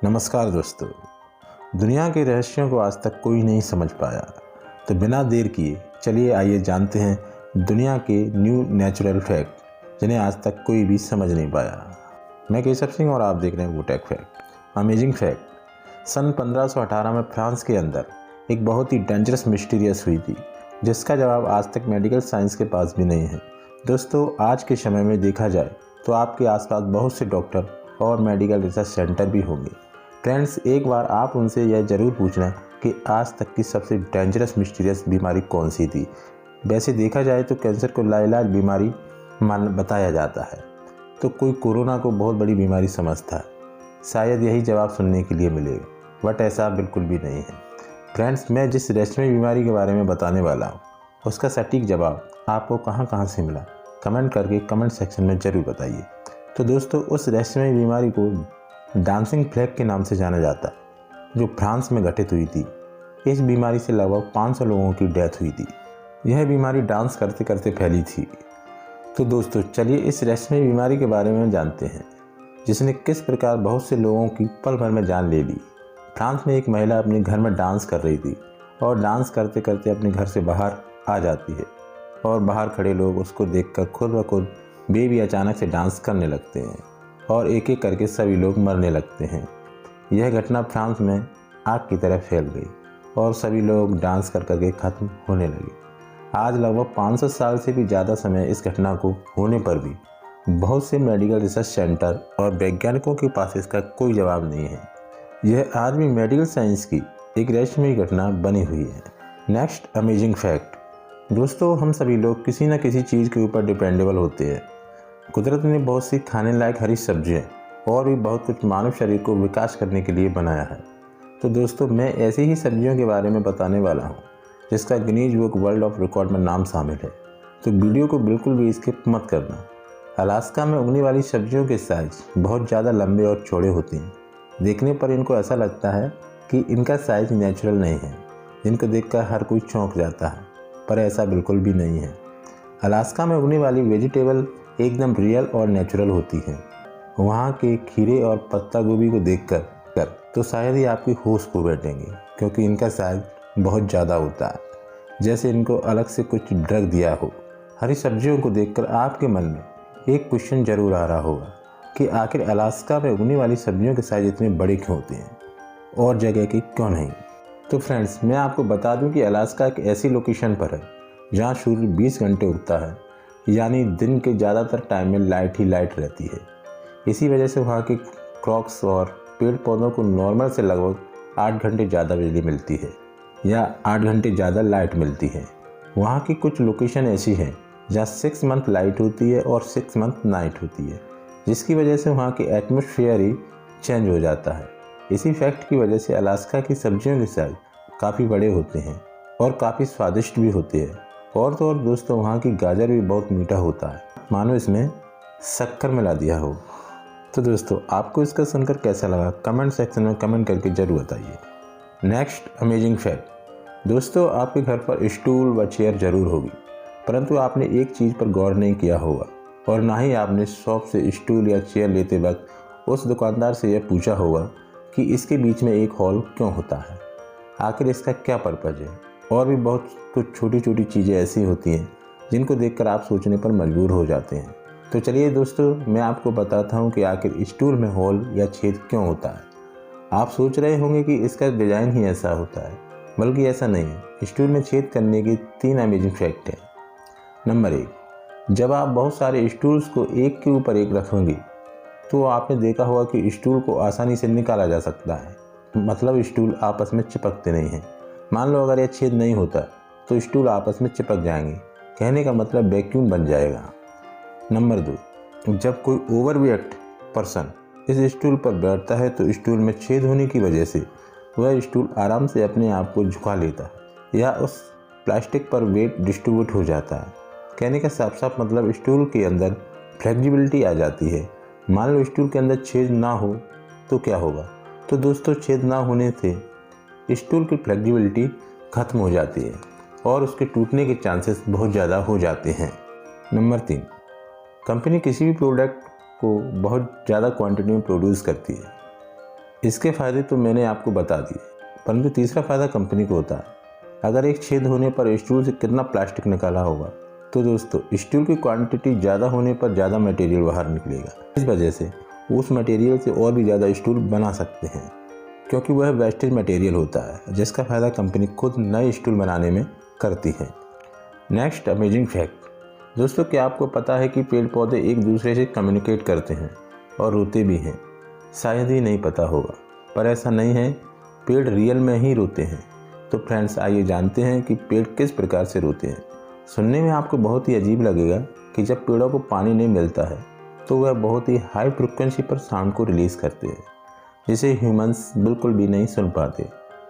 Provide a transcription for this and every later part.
नमस्कार दोस्तों। दुनिया के रहस्यों को आज तक कोई नहीं समझ पाया, तो बिना देर किए चलिए आइए जानते हैं दुनिया के न्यू नेचुरल फैक्ट जिन्हें आज तक कोई भी समझ नहीं पाया। मैं केशव सिंह और आप देख रहे हैं वो टेक फैक्ट। Amazing fact. सन 1518 में फ्रांस के अंदर एक बहुत ही डेंजरस मिस्टीरियस हुई थी, जिसका जवाब आज तक मेडिकल साइंस के पास भी नहीं है। दोस्तों, आज के समय में देखा जाए तो आपके आसपास बहुत से डॉक्टर और मेडिकल रिसर्च सेंटर भी होंगे। फ्रेंड्स, एक बार आप उनसे यह ज़रूर पूछना कि आज तक की सबसे डेंजरस मिस्टीरियस बीमारी कौन सी थी। वैसे देखा जाए तो कैंसर को लाइलाज बीमारी बताया जाता है, तो कोई कोरोना को बहुत बड़ी बीमारी समझता है। शायद यही जवाब सुनने के लिए मिलेगा, बट ऐसा बिल्कुल भी नहीं है। फ्रेंड्स, मैं जिस रहस्यमय बीमारी के बारे में बताने वाला हूँ उसका सटीक जवाब आपको कहाँ कहाँ से मिला, कमेंट करके कमेंट सेक्शन में ज़रूर बताइए। तो दोस्तों, उस रहस्यमय बीमारी को डांसिंग प्लेग के नाम से जाना जाता है, जो फ्रांस में घटित हुई थी। इस बीमारी से लगभग 500 लोगों की डेथ हुई थी। यह बीमारी डांस करते करते फैली थी। तो दोस्तों, चलिए इस रहस्यमय बीमारी के बारे में जानते हैं, जिसने किस प्रकार बहुत से लोगों की पल भर में जान ले ली। फ्रांस में एक महिला अपने घर में डांस कर रही थी और डांस करते करते अपने घर से बाहर आ जाती है और बाहर खड़े लोग उसको देखकर खुद ब खुद बेबी अचानक से डांस करने लगते हैं और एक एक करके सभी लोग मरने लगते हैं। यह घटना फ्रांस में आग की तरह फैल गई और सभी लोग डांस कर करके ख़त्म होने लगे। आज लगभग 500 साल से भी ज़्यादा समय इस घटना को होने पर भी बहुत से मेडिकल रिसर्च सेंटर और वैज्ञानिकों के पास इसका कोई जवाब नहीं है। यह आज भी मेडिकल साइंस की एक रहस्यमय घटना बनी हुई है। Next amazing fact. दोस्तों, हम सभी लोग किसी न किसी चीज़ के ऊपर डिपेंडेबल होते हैं। कुदरत ने बहुत सी खाने लायक हरी सब्जियाँ और भी बहुत कुछ मानव शरीर को विकास करने के लिए बनाया है। तो दोस्तों, मैं ऐसी ही सब्जियों के बारे में बताने वाला हूँ जिसका Guinness book world of record में नाम शामिल है। तो वीडियो को बिल्कुल भी स्किप मत करना। अलास्का में उगने वाली सब्जियों के साइज बहुत ज़्यादा लंबे और चौड़े होते हैं। देखने पर इनको ऐसा लगता है कि इनका साइज नेचुरल नहीं है, जिनको देखकर हर कोई चौंक जाता है, पर ऐसा बिल्कुल भी नहीं है। अलास्का में उगने वाली वेजिटेबल एकदम रियल और नेचुरल होती हैं। वहाँ के खीरे और पत्ता गोभी को देखकर तो शायद ही आपकी होश खो बैठेंगे, क्योंकि इनका साइज बहुत ज़्यादा होता है, जैसे इनको अलग से कुछ ड्रग दिया हो। हरी सब्जियों को देखकर आपके मन में एक क्वेश्चन जरूर आ रहा होगा कि आखिर अलास्का में उगने वाली सब्जियों के साइज इतने बड़े क्यों होते हैं और जगह के क्यों नहीं। तो फ्रेंड्स, मैं आपको बता दूं कि अलास्का एक ऐसी लोकेशन पर है जहां सूर्य 20 घंटे उगता है, यानी दिन के ज़्यादातर टाइम में लाइट ही लाइट रहती है। इसी वजह से वहाँ के क्रॉप्स और पेड़ पौधों को नॉर्मल से लगभग 8 घंटे ज़्यादा बिजली मिलती है या 8 घंटे ज़्यादा लाइट मिलती है। वहाँ की कुछ लोकेशन ऐसी हैं जहाँ 6 मंथ लाइट होती है और 6 मंथ नाइट होती है, जिसकी वजह से वहाँ के एटमॉस्फेयर ही चेंज हो जाता है। इसी फैक्ट की वजह से अलास्का की सब्जियों के साइज काफ़ी बड़े होते हैं और काफ़ी स्वादिष्ट भी होते हैं। और तो और दोस्तों, वहाँ की गाजर भी बहुत मीठा होता है, मानो इसमें शक्कर मिला दिया हो। तो दोस्तों, आपको इसका सुनकर कैसा लगा, कमेंट सेक्शन में कमेंट करके ज़रूर बताइए। Next amazing fact. दोस्तों, आपके घर पर स्टूल व चेयर ज़रूर होगी, परंतु आपने एक चीज़ पर गौर नहीं किया होगा और ना ही आपने शॉप से स्टूल या चेयर लेते वक्त उस दुकानदार से यह पूछा होगा कि इसके बीच में एक हॉल क्यों होता है, आखिर इसका क्या पर्पज़ है। और भी बहुत कुछ छोटी छोटी चीज़ें ऐसी होती हैं जिनको देखकर आप सोचने पर मजबूर हो जाते हैं। तो चलिए दोस्तों, मैं आपको बताता हूँ कि आखिर स्टूल में होल या छेद क्यों होता है। आप सोच रहे होंगे कि इसका डिज़ाइन ही ऐसा होता है, बल्कि ऐसा नहीं है। स्टूल में छेद करने के 3 अमेजिंग फैक्ट हैं। नंबर 1, जब आप बहुत सारे स्टूल्स को एक के ऊपर एक रखेंगे तो आपने देखा होगा कि स्टूल को आसानी से निकाला जा सकता है, मतलब स्टूल आपस में चिपकते नहीं हैं। मान लो अगर यह छेद नहीं होता तो स्टूल आपस में चिपक जाएंगे, कहने का मतलब वैक्यूम बन जाएगा। नंबर 2, जब कोई ओवरवेट पर्सन इस स्टूल पर बैठता है तो स्टूल में छेद होने की वजह से वह स्टूल आराम से अपने आप को झुका लेता है या उस प्लास्टिक पर वेट डिस्ट्रीब्यूट हो जाता है। कहने का साफ साफ मतलब स्टूल के अंदर फ्लेक्सिबिलिटी आ जाती है। मान लो स्टूल के अंदर छेद ना हो तो क्या होगा। तो दोस्तों, छेद ना होने से स्टूल की फ्लेक्सिबिलिटी खत्म हो जाती है और उसके टूटने के चांसेस बहुत ज़्यादा हो जाते हैं। नंबर 3, कंपनी किसी भी प्रोडक्ट को बहुत ज़्यादा क्वांटिटी में प्रोड्यूस करती है। इसके फ़ायदे तो मैंने आपको बता दिए, परंतु तीसरा फ़ायदा कंपनी को होता है। अगर एक छेद होने पर स्टूल से कितना प्लास्टिक निकाला होगा, तो दोस्तों स्टूल की क्वांटिटी ज़्यादा होने पर ज़्यादा मटेरियल बाहर निकलेगा। इस वजह से उस मटेरियल से और भी ज़्यादा स्टूल बना सकते हैं, क्योंकि वह वेस्टेज मटेरियल होता है, जिसका फ़ायदा कंपनी खुद नए स्टूल बनाने में करती है। Next amazing fact. दोस्तों, क्या आपको पता है कि पेड़ पौधे एक दूसरे से कम्युनिकेट करते हैं और रोते भी हैं? शायद ही नहीं पता होगा, पर ऐसा नहीं है, पेड़ रियल में ही रोते हैं। तो फ्रेंड्स, आइए जानते हैं कि पेड़ किस प्रकार से रोते हैं। सुनने में आपको बहुत ही अजीब लगेगा कि जब पेड़ों को पानी नहीं मिलता है तो वह बहुत ही हाई फ्रिक्वेंसी पर साउंड को रिलीज़ करते हैं, जिसे ह्यूमंस बिल्कुल भी नहीं सुन पाते,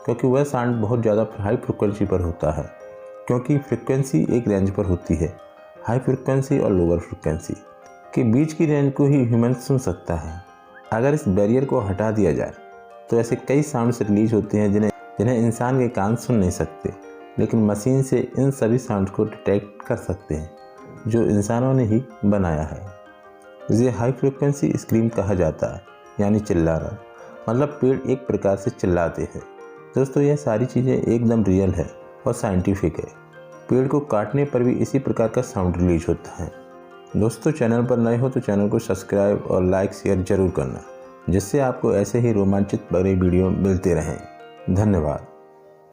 क्योंकि वह साउंड बहुत ज़्यादा हाई फ्रिक्वेंसी पर होता है। क्योंकि फ्रिक्वेंसी एक रेंज पर होती है, हाई फ्रिक्वेंसी और लोअर फ्रिक्वेंसी के बीच की रेंज को ही ह्यूमन सुन सकता है। अगर इस बैरियर को हटा दिया जाए तो ऐसे कई साउंड्स रिलीज होते हैं जिन्हें इंसान के कान सुन नहीं सकते, लेकिन मशीन से इन सभी साउंड्स को डिटेक्ट कर सकते हैं, जो इंसानों ने ही बनाया है। इसे हाई फ्रिक्वेंसी स्क्रीम कहा जाता है, यानी चिल्लाना, मतलब पेड़ एक प्रकार से चिल्लाते हैं। दोस्तों, यह सारी चीज़ें एकदम रियल है और साइंटिफिक है। पेड़ को काटने पर भी इसी प्रकार का साउंड रिलीज होता है। दोस्तों, चैनल पर नए हो तो चैनल को सब्सक्राइब और लाइक शेयर जरूर करना, जिससे आपको ऐसे ही रोमांचित बड़े वीडियो मिलते रहें। धन्यवाद।